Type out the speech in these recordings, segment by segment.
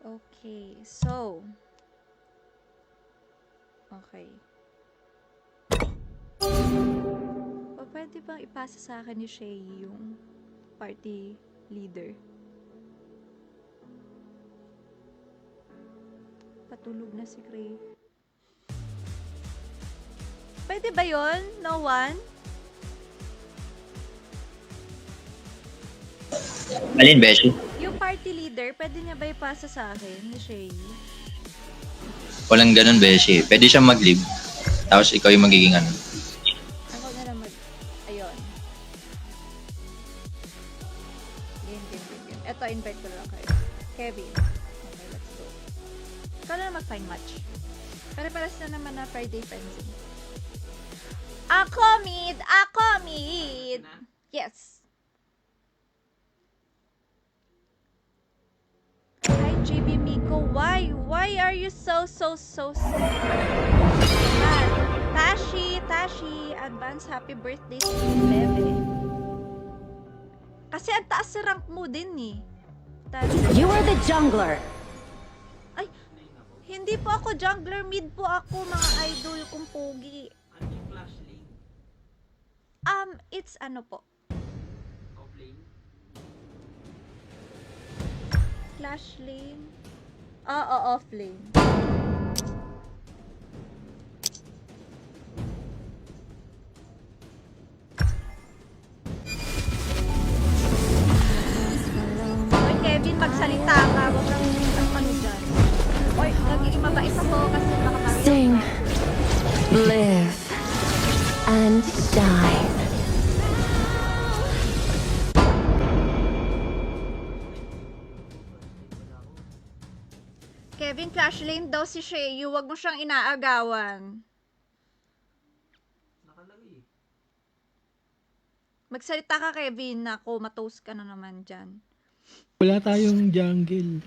Okay, so. Okay. O, pwede bang ipasa sa akin ni Shay yung party leader? Patulog na si Gray. Pwede ba yun? No one? Alin, Beshi? Yung party leader, pwede niya ba ipasa sa akin ni Shay? Walang ganun, Beshi. Pwede siyang mag-leave. Tapos ikaw yung magiging ano. Ako na lang mag... Ayun. Game. Eto, invite ko lang kayo. Kevin. Okay, let's go. Ikaw na mag-find match. Pare-paras na naman na Friday Frenzy. Ako mid! Yes. Hi, JB Miko. Why? Why are you so sad? Tashi, advance happy birthday to you, bebe. Kasi ang taas sa rank mo din eh. You are the jungler. Ay, hindi po ako jungler, mid po ako, mga idol kong pogi. It's ano po? Flash lane? Oo, off lane. Oy, Kevin, magsalita ka. Huwag kang ano dyan. Oy, nagiging mabait ako kasi baka marinig Sing, ka. live, and die. Kevin, flash lane daw si Shay. Huwag mo siyang inaagawan. Magsalita ka, Kevin. Ako, matos ka na naman dyan. Wala tayong jungle.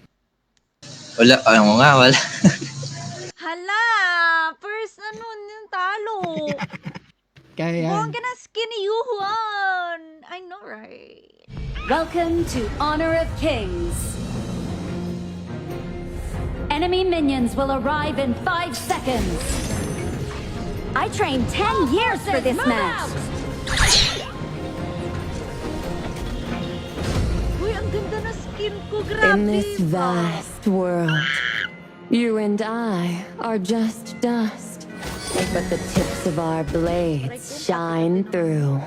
Wala, ano nga, wala. Hala! First, ano, yung talo. Kaya yan. Bongga na skinny Yuhuan. I know, right? Welcome to Honor of Kings. Enemy minions will arrive in 5 seconds. I trained 10 years for this match. Uy, ang ganda na skin ko. Grabe. In this vast world, you and I are just dust. But the tips of our blades shine through.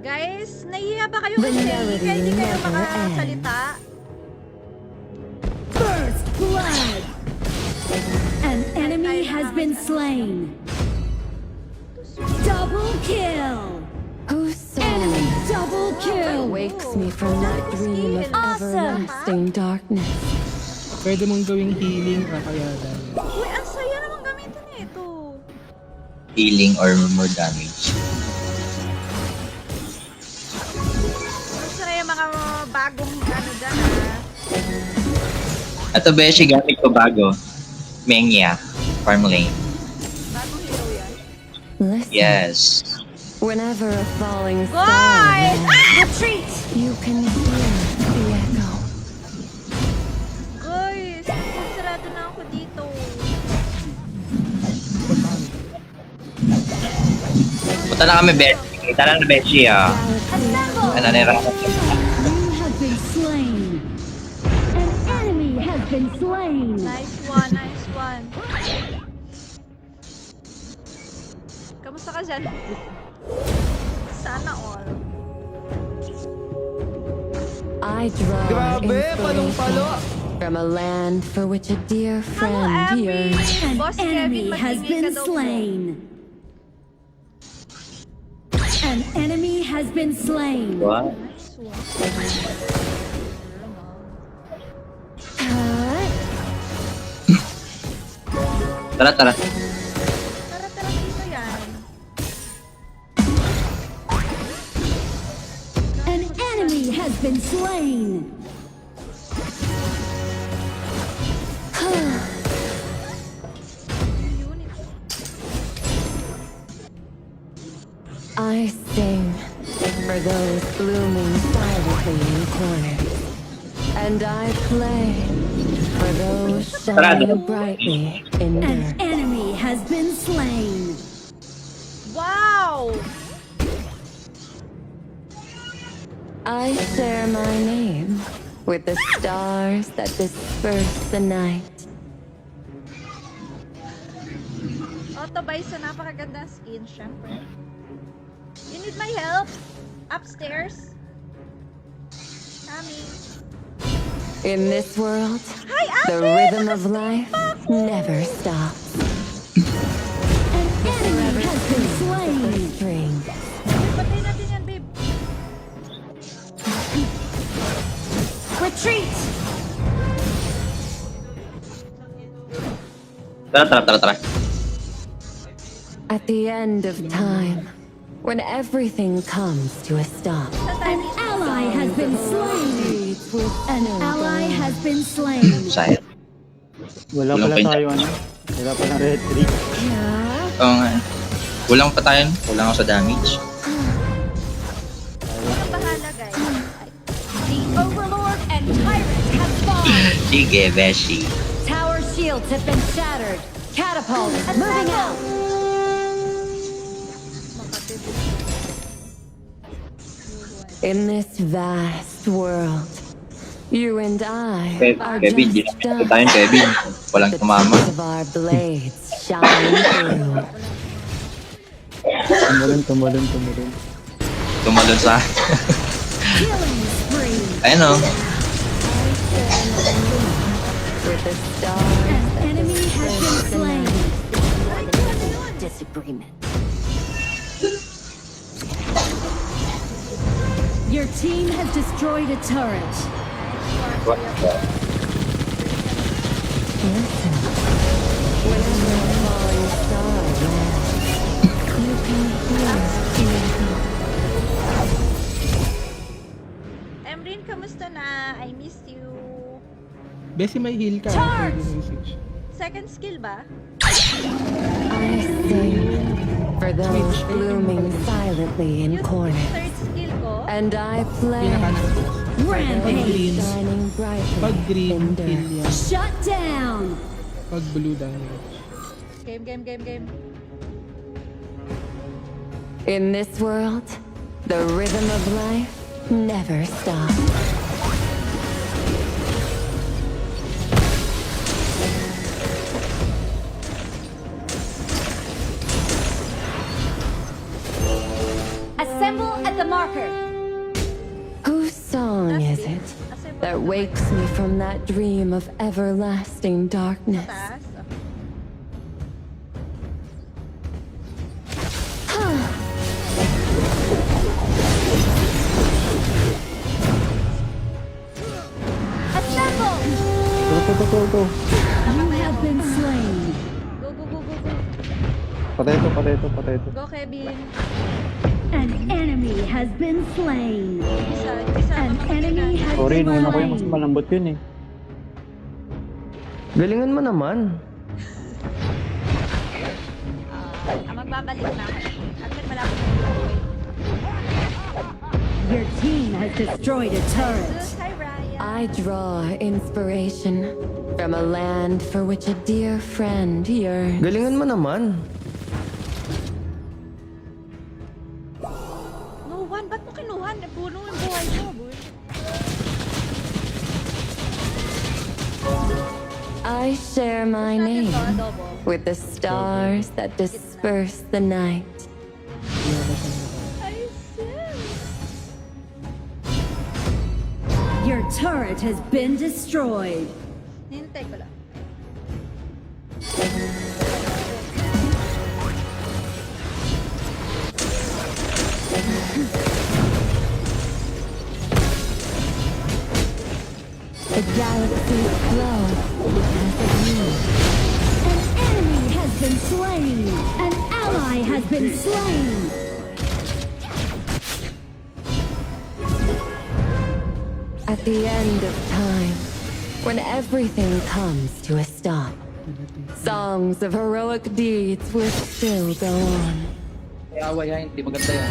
Guys, nahihiya ba kayo kay Shay? Kaya hindi kayo makasalita? First blood! An enemy has been slain. Double kill! Whose enemy double kill Wakes wakes me from that dream of Awesome. everlasting darkness. Pwede mong gawing healing kaya dahil. Uy, ang saya naman gamitin ito. Healing or more damage. Gusto na yung mga bagong ano dyan, ha? Ito, Beshi, gamit ko bago. Mengya. Farm lane. Bagong hero yan. Listen, Yes. whenever a falling Guys! star Retreat! you can hear the echo. Guys, sarado na ako dito. Punta na kami, Beshi. Kita lang na Beshi, ah. Ano, nira ko. You have been slain. An enemy has been slain. Nice one. Kamusta ka dyan? Sana all. I draw inspiration from a land for which a dear Hello, friend Abby! yearns. Boss Kevin, mag-ingay ka daw po. An enemy has been slain. What? Nice one. Tara. Tara dito yan. An enemy has been slain. for those blooming silently in corners. And I play for those shining brightly in An dirt. enemy has been slain. Wow! I share my name with the stars that disperse the night. Auto buy sa napakagandang skin, syempre. You need my help? Upstairs? Coming. In this world, Hi, the Ate! rhythm of life never stops. An enemy has been slain. String. Patay natin yan, babe. Retreat. Tara. At the end of time, when everything comes to a stop, An ally has been slain. leads with An no ally dawn. has been slain. Sayang. Wala Walang pala point. tayo ano. Wala pala red trick. Oo nga. Kulang pa tayo. Kulang ako sa damage. Ano bahala, guys? The Overlord and Tyrant have fallen. Sige, Beshi. Tower shields have been shattered. Catapults moving out. In this vast world, you and I are Kevin, di just na tayo, Kevin. Walang The tumama. tips of our blades shine through. Tumalon. Tumalon sa... Killing spree. Ayun o. With the stars An enemy has been slain. disagreement. Your team has destroyed a turret. Listen. Whenever a falling star lands, you can hear it. Emrin, kamusta na? I missed you. Bessie, may heal ka. Charge! Pwede message. Second skill ba? I sing for those blooming silently in Yung corners. third skill ko? And I play Pinaka Rampage. shining brightly Pag green, in dirt. heal yan. Shut down. Pag blue, damage. Game. In this world, the rhythm of life never stops. Assemble at the marker. Whose song is it that wakes me from that dream of everlasting darkness? Taas. Assemble. Go. You have been slain. Go. Patay ito. Go, Kevin. An enemy has been slain. Isa. An enemy has Sorry, been nung una ko yung mas slain. malambot yun eh. Galingan mo naman. Magbabalik na ako. Agad malapit na yung Your team has destroyed a turret. Hi, Ryan. I draw inspiration from a land for which a dear friend yearns. Galingan mo naman. No one, ba't mo kinuha? Napuno yung buhay mo, boy. I share my name with the stars that disperse the night. I see. Your turret has been destroyed. Hintay ko lang. The galaxies glow because of you. An enemy has been slain. An ally has been slain. At the end of time, when everything comes to a stop, songs of heroic deeds will still go on. Kaya away yan, hindi maganda yan.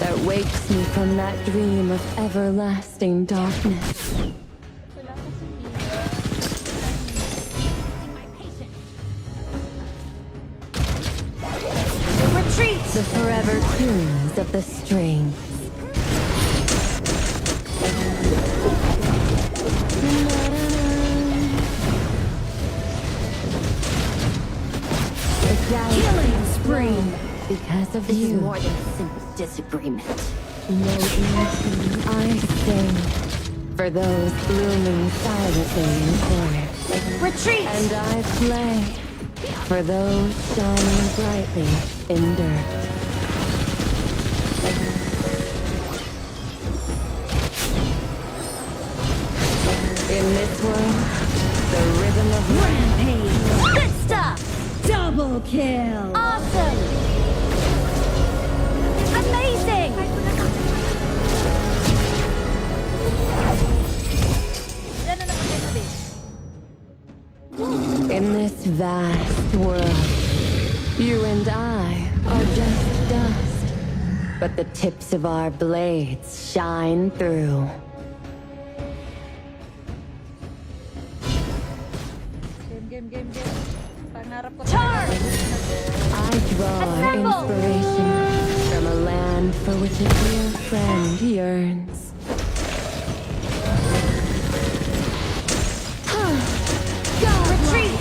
that wakes me from that dream of everlasting darkness. Wala kasi Retreat! The forever tunes of the strings. Killing spree! Because of This you, is more than a simple disagreement. I sing for those blooming silently in corners. Retreat! And I play for those shining brightly in dirt. In this world, the rhythm of Rampage! Good stuff! Double kill! Awesome! Amazing! Yan na naman kayo din. in this vast world, you and I are just dust, but the tips of our blades shine through. Game. Pangarap ko. Charge! I draw Assemble! inspiration from a land for which a dear friend yearns. Go! Retreat!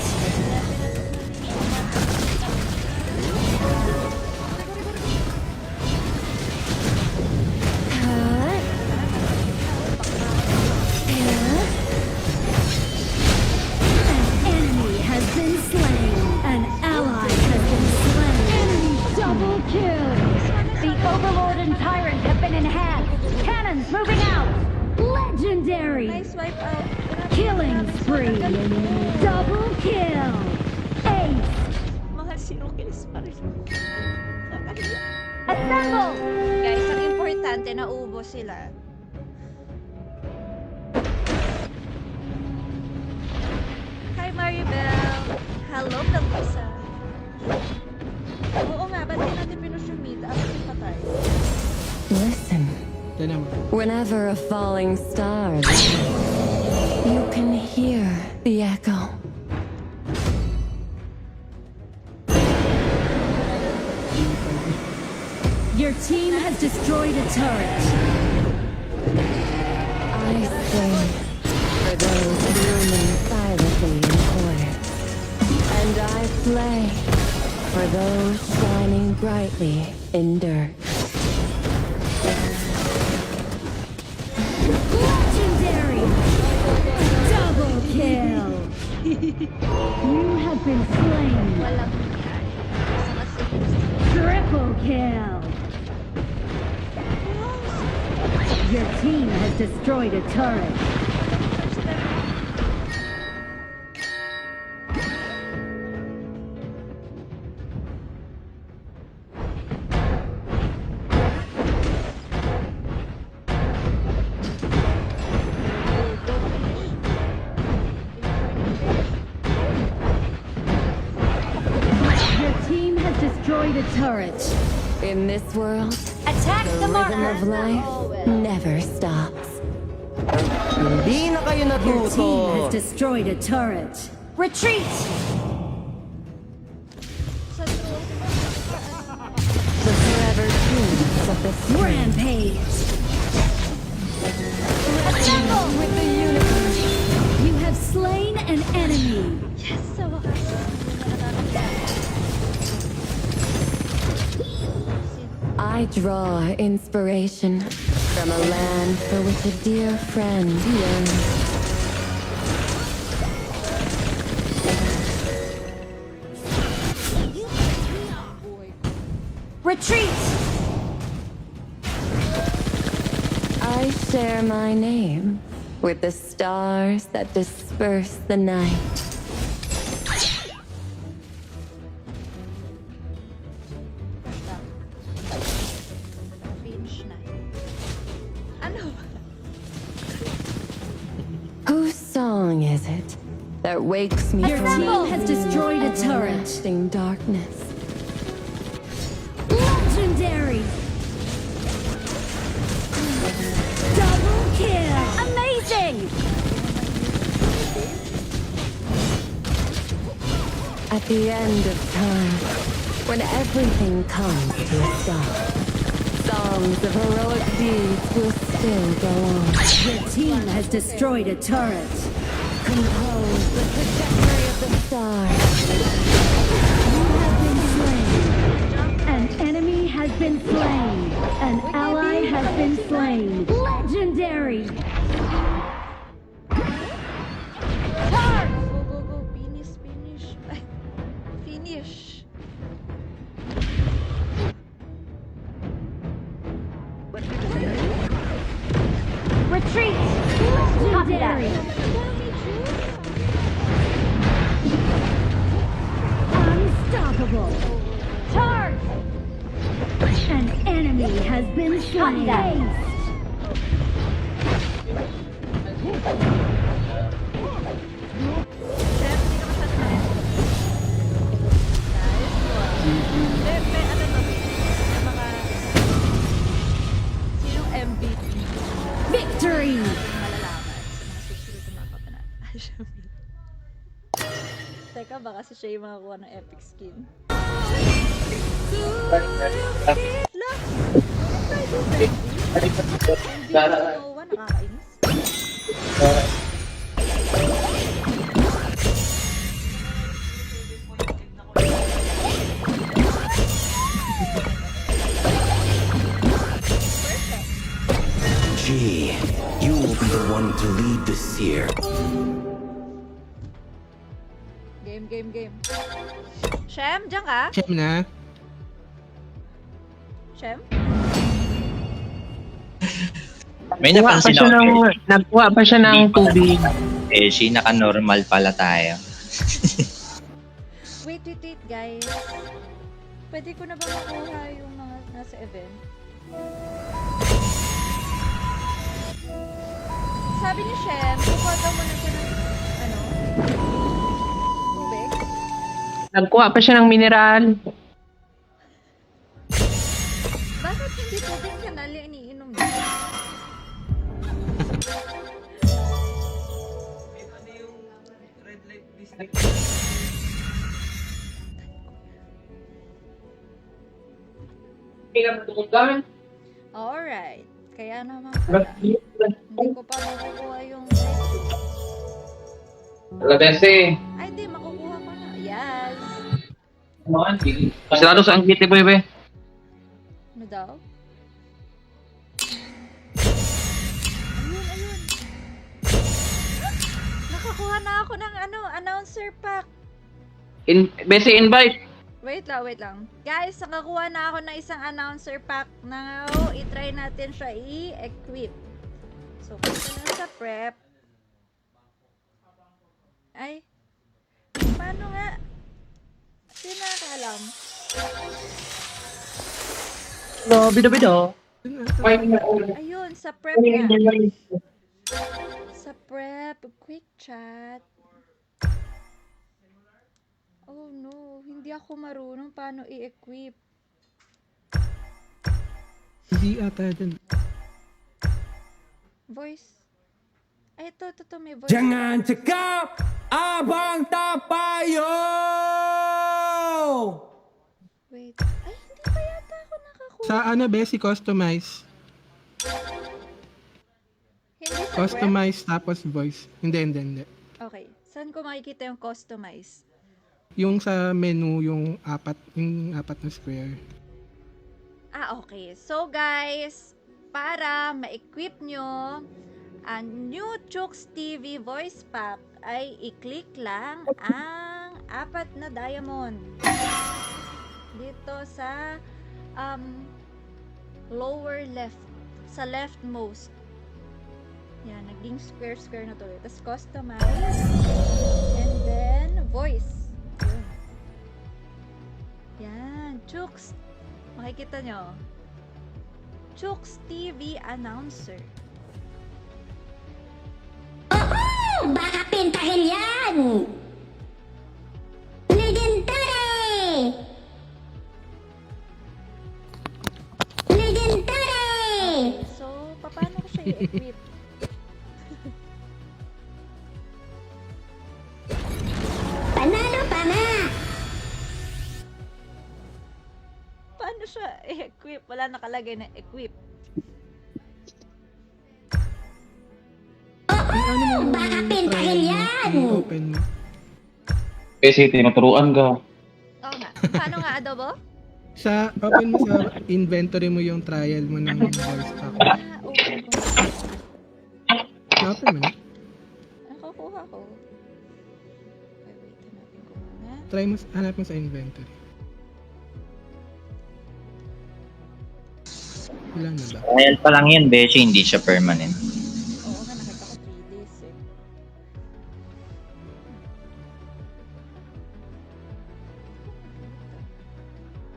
An enemy has been slain. An ally has been slain. Enemy double kill. The Overlord and Tyrant have been enhanced. Cannons moving out. Legendary. Nice wipe out. Killing spree. Double kill. Ace. Mga 0 kills pa rin. Nakakahiya. Assemble. Guys, ang importante na ubos sila. Hi Maribel! Hello, Melissa! Oo nga, ba't di natin pinush yung meet after patay? Listen, Yan naman. whenever a falling star is you can hear the echo. Your team has destroyed a turret. I sing for those blooming silently in corners, and I play for those shining brightly in dirt. Legendary. Double kill. You have been slain. Walang nangyari. Basta kasi Triple kill. Your team has destroyed a turret. Your team has destroyed a turret. In this world, Attack the rhythm of life never stops. Hindi na kayo Your team natuto. has destroyed a turret. Retreat! sa true. The forever tunes of the spring Rampage! Assemble! with the universe. You have slain an enemy. Yes, sa wakas. I draw inspiration from a land for which a dear friend yearns. Retreat! I share my name with the stars that disperse the night. Finish na. Ano? Whose song is it that wakes me Your from team that has destroyed a turret. everlasting darkness? Legendary! At the end of time, when everything comes to a stop, songs of heroic deeds will still go on. Your team has destroyed a turret. Compose the trajectory of the stars. You have been slain. An enemy has been slain. An ally has been slain. Legendary. Charge! Go, go, go. Finish, finish. Ay, finish. Retreat. Legendary. Unstoppable. Charge! An enemy has been slain. Chef, hindi ka masyado na rin. Nice one. May ano to? May mga... Sinong MVP? Victory! Malalaman sa mga susunod na mga kapanat. Ay, syempre. Teka, baka si Shay makakuha ng epic skin. Look! MVP no one, nakakainis. Gee, you will be the one to lead the seer. Game, game, game. Shem, dyan ka? Check na. Shem? May napansin ako. Nagkuha pa siya ng tubig. Eh, si naka-normal pala tayo. Wait, wait, wait, guys. Pwede ko na ba makuha yung mga nasa event? Sabi ni Shem, kukuha daw muna siya ng, ano, tubig. Nagkuha pa siya ng mineral. Bakit hindi tubig kanal yung iniinom niya? Alright. Kaya naman pala. Hindi ko pa makukuha yung Ay, di. Makukuha ko na. Yes. Sarado sa ang kiti, bebe. Ano daw? Ayun, ayun. Nakakuha na ako ng ano, announcer pack. Besi invite. Wait lang. Guys, nakakuha na ako ng isang announcer pack. Now, i-try natin siya i-equip. So, punta na sa prep. Ay. Paano nga? Hindi nakakalam. Bido. Ayun, sa prep nga. Sa prep, quick chat. Oh no, hindi ako marunong paano i-equip. Hindi ata dun. Voice. Ay, ito, may voice. Jangan cekap abang tapayo. Wait. Ay, hindi pa yata ako nakakuha. Sa ano, Besi, customize. Hindi sa prep. Customize tapos voice. Hindi. Okay. Saan ko makikita yung customize? Yung sa menu, yung apat na square. Ah, okay. So, guys, para ma-equip nyo ang new Chooks TV voice pack, ay i-click lang ang 4 na diamond. Dito sa lower left. Sa leftmost. Yan, naging square na tuloy. Tapos customize. And then, voice. Yan, Chooks. Makikita nyo. Chooks TV announcer. Baka pintahin yan! Legendary! Legendary! So, paano ko siya i-equip? Panalo pa na! wala nakalagay na equip. Ano mo yung trial mo? Open mo. Besi, tinuturuan ka. Oo nga. Paano nga, Adobo? Open mo sa inventory mo yung trial mo ng voice crack. Open ko. Open mo na. Nakukuha ko. Wait, hanapin ko muna. Try mo, hanap mo sa inventory. Wala na ba? Trial pa lang yan, Beshi. Hindi siya permanent. Oo nga, nakita ko 3 days eh.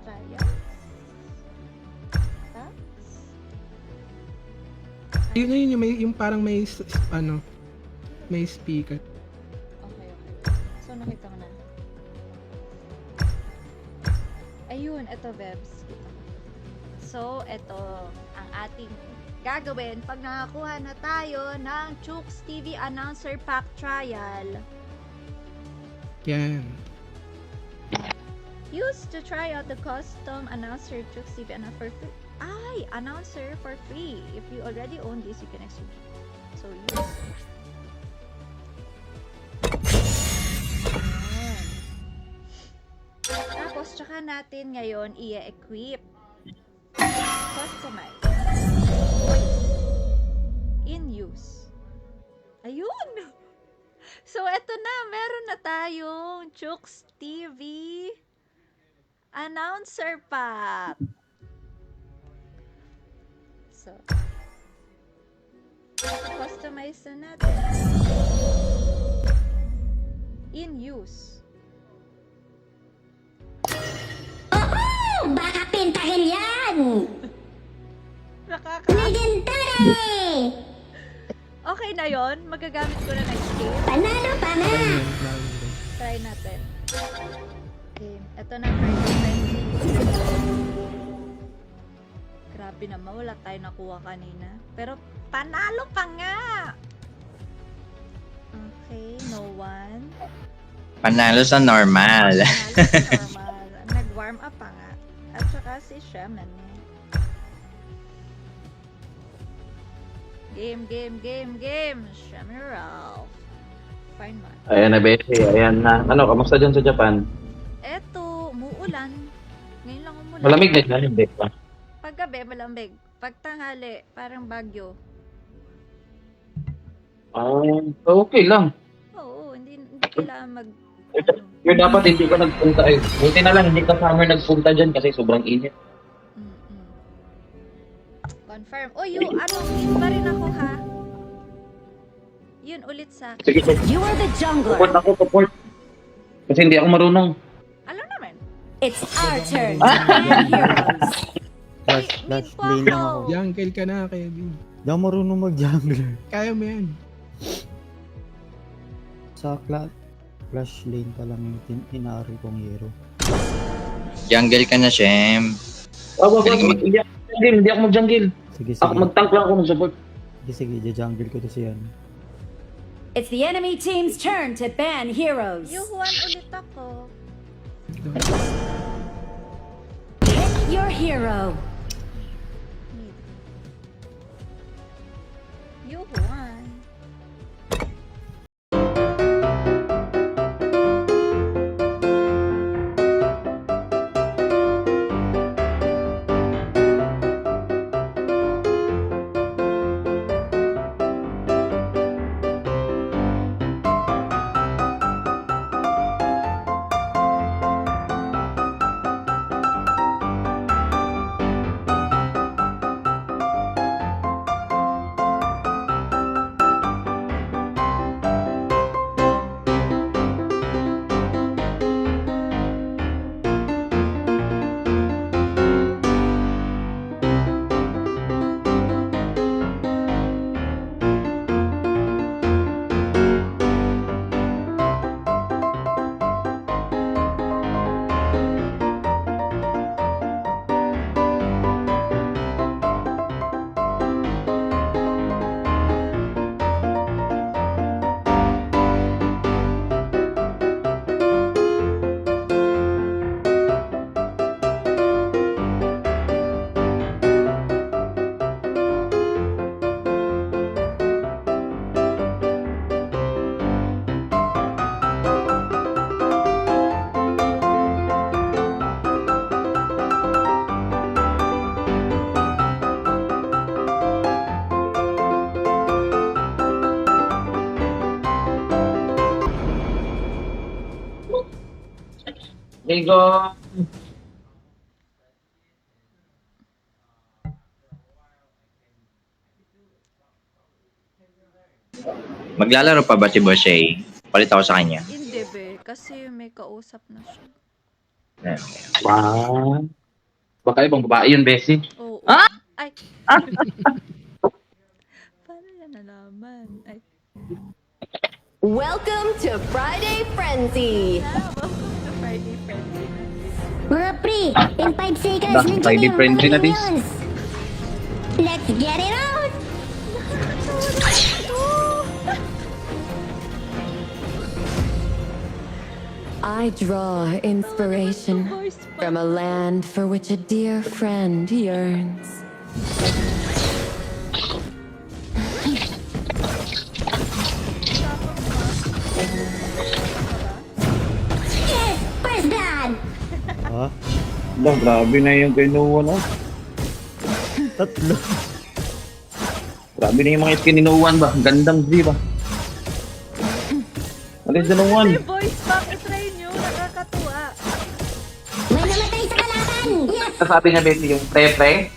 Trial. Tax. Yun yung parang may may speaker. Okay. So, nakita ko na. Ayun, ito, Bebs. So, ito ang ating gagawin pag nakakuha na tayo ng Chooks TV Announcer Pack Trial. Yan. Use to try out the custom Announcer Chooks TV Announcer for free. Announcer for free. If you already own this, you can exchange. So, use. Ayan. Tapos, tsaka natin ngayon i-equip. Customize. In use. Ayun! So, eto na. Meron na tayong Chooks TV Announcer Pack. So, customize na natin. In use. Baka pintahin yan! Legendary! Okay na yon. Magagamit ko na next game. Panalo pa na! Try natin. Okay. Ito na Friday. Grabe naman. Wala tayo nakuha kanina. Pero panalo pa nga! Okay. No one. Panalo sa normal. Panalo sa normal. Nag-warm up pa nga. At saka si Shaman. Game. Shaman Ralph. Fine man. Ayan na, Besi. Ayan na. Ano, kamusta dyan sa Japan? Eto, umuulan. Ngayon lang umulan. Malamig na dyan, hindi pa. Paggabi, malamig. Pagtanghali, parang bagyo. Okay lang. Oo, hindi kailangan mag... Yung dapat hindi ka nagpunta eh. Buti na lang, hindi ka summer nagpunta dyan kasi sobrang init. Confirm. O, yun, hit pa rin ako, ha? Yun, ulit sa akin. Sige, You are the jungler. support. Kasi hindi ako marunong. Alam naman. It's our turn to ban heroes. Flash Mid po lane lang ako. ako. Jungle ka na, Kevin. Di ako marunong mag-jungler. Kaya mo yan. Sa flash lane pa lang yung inaari kong hero. Jungle ka na, Shem. Hindi ako mag-jungle. Sige, Ako mag-tank lang ako mag-support. Sige, jungle ko to siya. It's the enemy team's turn to ban heroes. Yuhuan ulit ako. Pick your hero. Mid. Yuhuan. Ligo! Maglalaro pa ba si Boshay? Palit ako sa kanya. Hindi be, kasi may kausap na siya. Ayan. Wow. Baka ibang babae yun, Bessie. Oo. Ay! Paano yan nalaman? Ay. Welcome to Friday Frenzy. Welcome to Friday Frenzy. Mga pre, in 5 seconds, Dah, Friday Frenzy na, dis. Let's get it out! I draw inspiration from a land for which a dear friend yearns. Yes! First blood! Ha? Lang, grabe na yung kinuha na. Tatlo. Grabe na yung mga skin inuwan ba? Gandang Z ba? Alis na naman. May voice back, itry nyo. Nakakatuwa. May namatay sa kalaban! Yes! Sasabi niya, Bessie, yung pre-pre.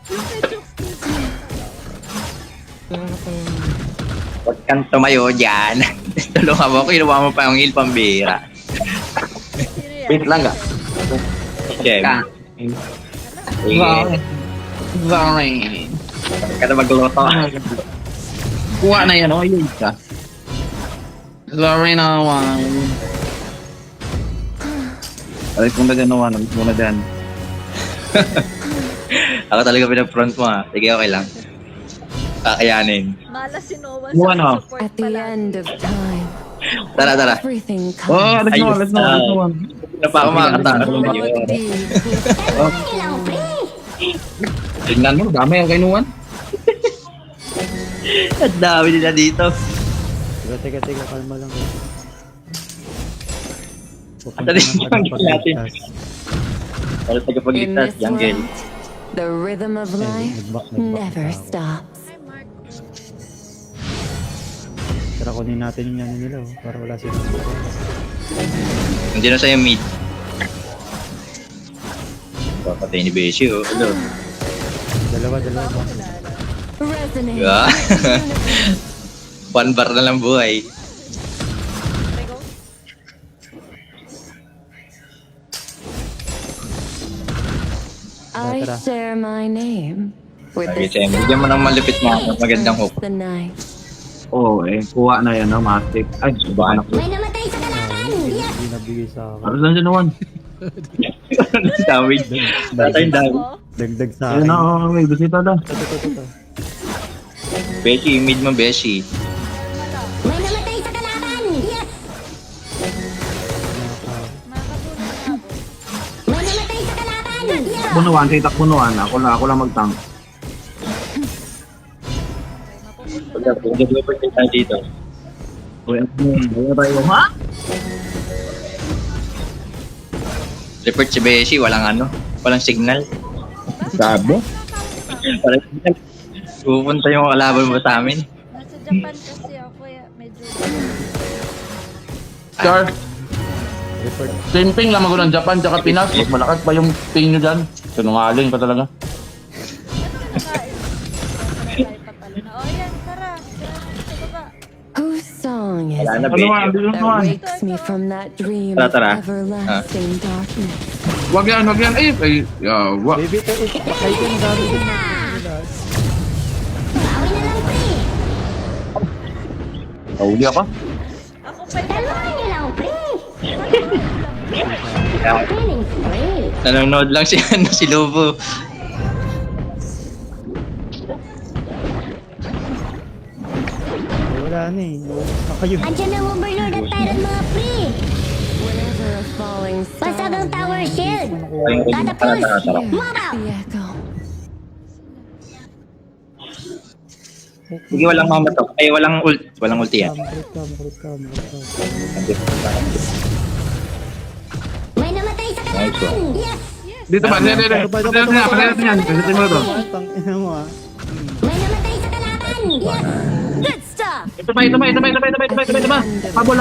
Yung medyo skills mo. Huwag kang tumayo dyan. Tulungan mo, kinuha mo pa yung heal pambira. Serious. Wait lang ka. Shem. Sorry. Sorry. Ka na magluto. Kuha na yan, oh. Ayun ka. Sorry na, one. Alis mo na dyan, Juan. Alis mo na dyan. Ako talaga pinag-front mo ha. Sige, okay lang. Kakayanin. Malas si Noah Yung sa ano? support At the palagi. end of time, Tara, tara. everything Oh, comes. alis mo, alis mo, alis mo, Juan. Na pa ako makakatalo. Heroic deeds will Ilaw, pre! Tingnan mo, dami ang kinuhan. Ang dami nila dito. Teka, kalma lang. Ang dali yung natin. Para In tagapagligtas, this jungle. world, the rhythm of life never stops. Hi, Mark. Tara, kunin natin yung ano nila, oh, para wala silang Hindi na sa'yo mid. Papatay ni Beshi, oh. Hello. Dalawa. Resonate. Diba? One bar na lang buhay. Try go. I Tara. share my name with Sige, the Shem. Bigyan mo ng malupit na magandang hook. the night. Oo, kuha na yan, no, Mastic. Ay, baka na. May namatay sa kalaban! Yes! Hindi nabigay sa akin. Alis lang dyan, Juan. Damage. Tatay dami. Ako. Dagdag sa Ayun akin. na, may bisita na. Ito. Beshi, mid mo, Beshi. May namatay sa kalaban! Yes! Makakatulong na ako. May namatay sa kalaban! Yes! Punuan, titak punuan. Ako lang magtank. Pag-developer tayo dito. Uy, ano tayo, ha? Report si Beshi, walang signal. Sabi? Walang signal. Pupunta yung kalaban mo sa amin. Nasa Japan kasi ako, medyo... Char, Report. same ping lang ako ng Japan tsaka Pinas. Mas malakas pa yung ping nyo dyan. Sinungaling pa talaga. Tayo patalo na. Oh, yan, tara. Sa baba. Whose song is Wala na, it Ano nga, Beshi. ano that nga. wakes me from that dream Tara, of tara. everlasting darkness? Wag yan. Ay, wag. Baby, pakay ko yung dami din. Bawi na lang, pre! Huli ako. Ako pa yung Dalawa niyo lang, pre! Kaya, Feeling free! nanonood lang si Lobo. Wala na eh. Kayo. Andiyan ang overlord at tyrant, mga pre! Whenever a falling star Basag ang tower shield! Tara, tara, tara. Mama! the echo. Sige, walang mamatok. Ay, walang ulti yan. Cam. May namatay sa kalaban! Yes! Dito ba? Dito. Pagdating yan. Pagdating mo to. Tang ina mo ah. May namatay sa kalaban! Yes! Good stuff. Ito pa. Habol.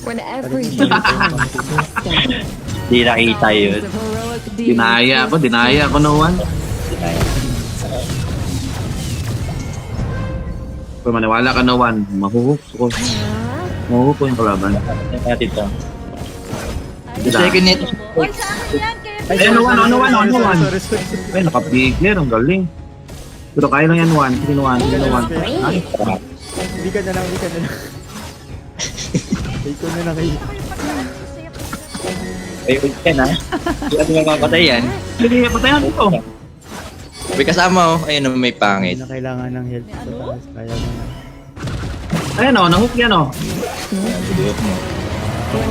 When everything comes to a stop. Di nakita yun. Of heroic deeds. Dinaya ako no one. Kung maniwala ka no one, mahuhuk ko yung kalaban. Natin to. The Diba? second net. Hoy, sa akin yan, Kevin! Ay, ano one. Ay, nakapigler, ang galing. Pero kaya lang yan, one. Sige, one. Hindi ka na lang. Take ko na lang kayo. Ay, huwag yan ha. Hindi natin mapapatay yan. Sige, patayan ito. May kasama oh. Ayun oh, may pangit. Hindi na kailangan ng help sa taas. Kaya mo na. Ayan o, nahook yan o. Subukan mo.